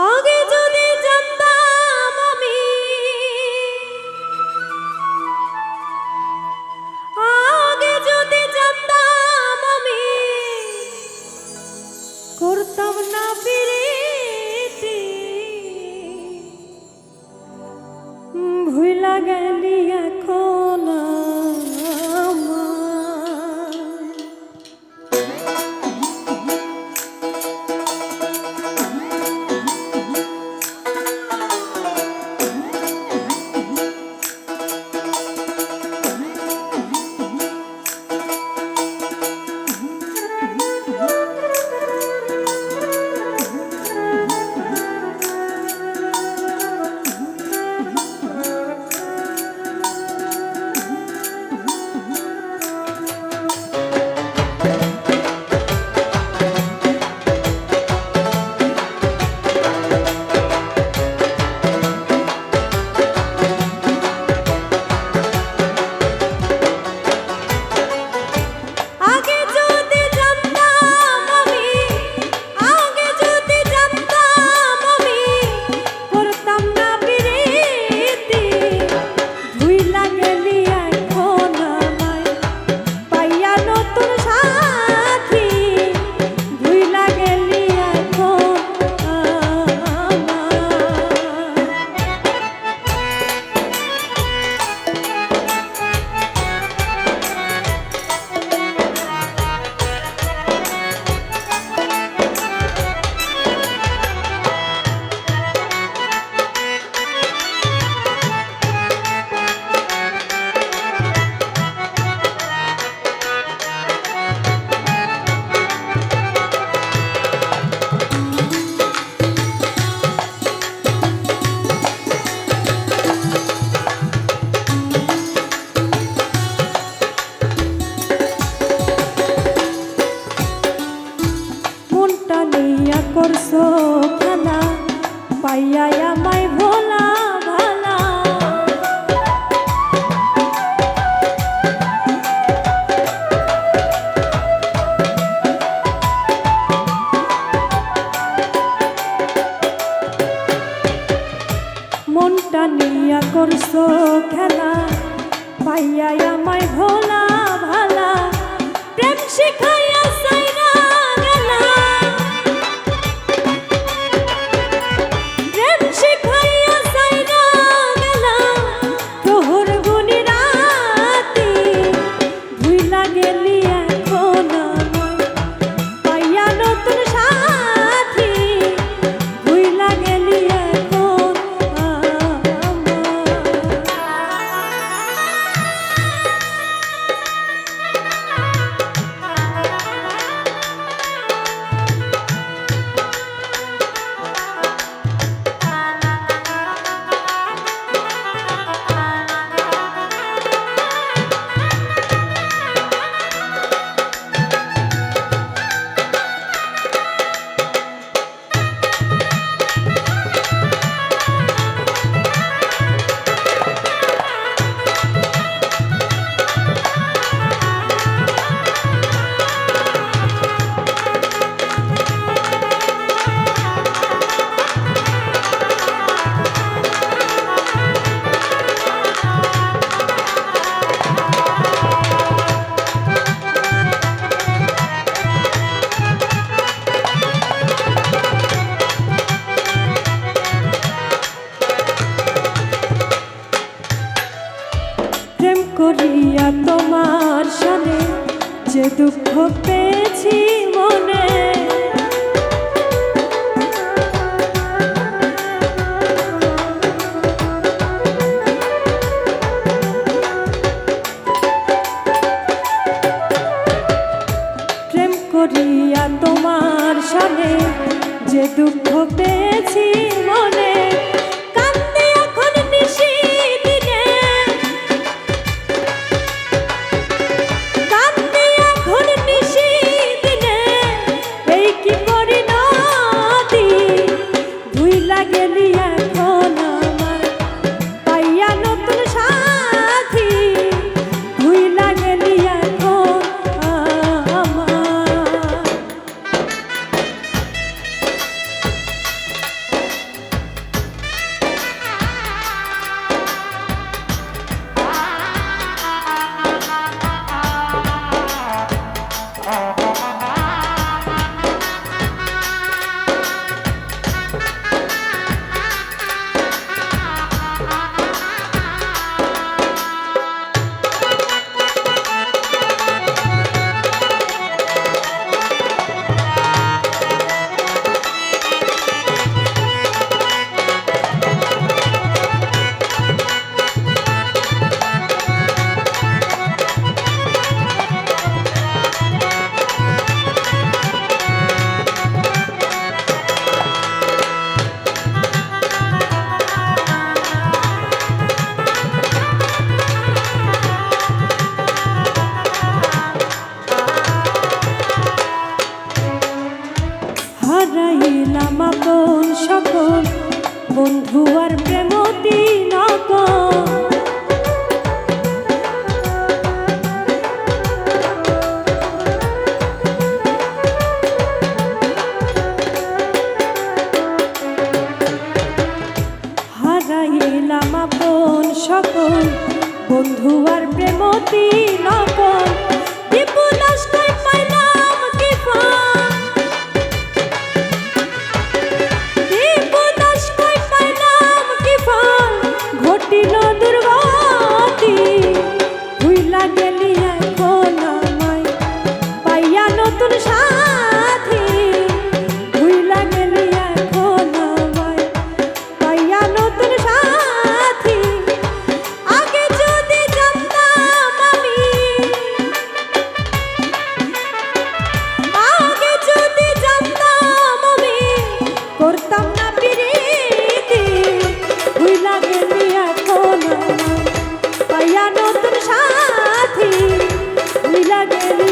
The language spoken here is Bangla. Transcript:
আগে যদি জানতাম আমি, আগে যদি জানতাম আমি, করতাম না প্রীতি। ভুইলা গেলি এখন করছো খেলা পাইয়া আমায় ভোলা ভালা। মনটা নিয়া করছো খেলা পাইয়া আমায় ভোলা ভালা। প্রেম শিখাইয়া সাইরা গেলা, প্রেম শিখাইয়া সাইরা গেলা তোহর গুনি রাতি। ভুইলা গেলি এখন আমায় পাইয়া নতুন সাথী। ভুইলা গেলি এখন প্রেম করিয়া তোমার সাথে যে দুঃখ পেয়েছি মনে। প্রেম করিয়া তোমার সাথে যে দুঃখ পেয়েছি মনে। কান্দে এখন নিশি দিনে, কান্দে এখন নিশি দিনে। এই কি পরিণতি, ভুইলা গেলি এখন আমায় পাইয়া নতুন সাথী। ভুইলা গেলি এখন আমায়। হারাইলাম আপন সকল বন্ধু আর প্রেমতি নকল। হারাইলাম আপন সকল বন্ধু আর প্রেমতি নকল। বিপুল আশায় পাইলাম কি ফল, বিপুল আশায় পাইলাম কি ফল, ঘটিল দুর্গতি। ভুইলা গেলি এখন আমায় পাইয়া নতুন সাথী, ভুইলা গেলি এখন আমায় পাইয়া নতুন সাথী। আগে যদি জানতাম আমি, আগে যদি জানতাম আমি করতাম না প্রীতি। ভুইলা গেলি এখন আমায় পাইয়া নতুন সাথী, ভুইলা গেলি